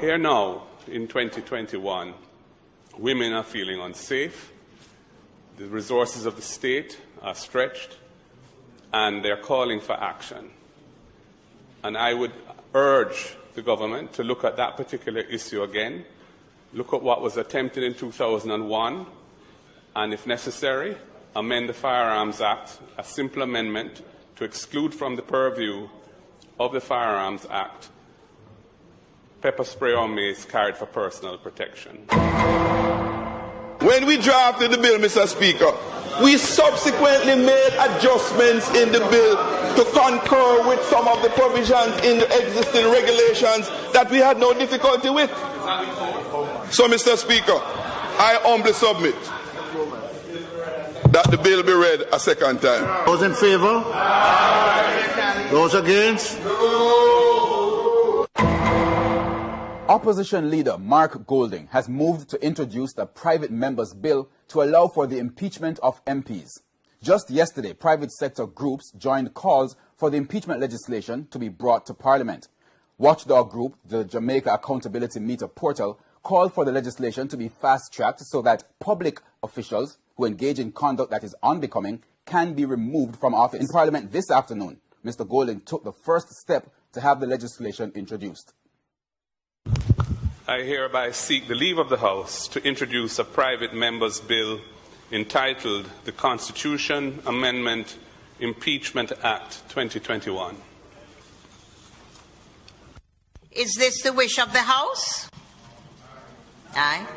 Here now, in 2021, women are feeling unsafe, the resources of the state are stretched, and they're calling for action. And I would urge the government to look at that particular issue again, look at what was attempted in 2001, and if necessary, amend the Firearms Act, a simple amendment to exclude from the purview of the Firearms Act pepper spray or mace carried for personal protection. When we drafted the bill, Mr. Speaker, we subsequently made adjustments in the bill to concur with some of the provisions in the existing regulations that we had no difficulty with. So, Mr. Speaker, I humbly submit that the bill be read a second time. Those in favour? Those against? Opposition leader Mark Golding has moved to introduce the Private Members Bill to allow for the impeachment of MPs. Just yesterday, private sector groups joined calls for the impeachment legislation to be brought to Parliament. Watchdog group, the Jamaica Accountability Meter Portal, called for the legislation to be fast-tracked so that public officials who engage in conduct that is unbecoming can be removed from office. In Parliament this afternoon, Mr. Golding took the first step to have the legislation introduced. I hereby seek the leave of the House to introduce a private members' bill entitled the Constitution Amendment Impeachment Act 2021. Is this the wish of the House? Aye.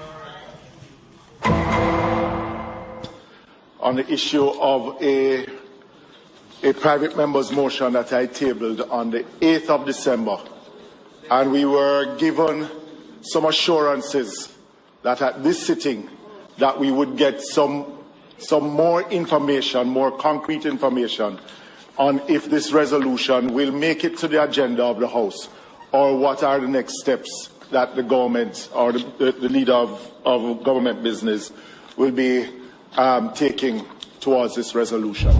On the issue of a private member's motion that I tabled on the 8th of December, and we were given some assurances that at this sitting that we would get some more information, more concrete information on if this resolution will make it to the agenda of the House, or what are the next steps that the government or the leader of government business will be taking towards this resolution.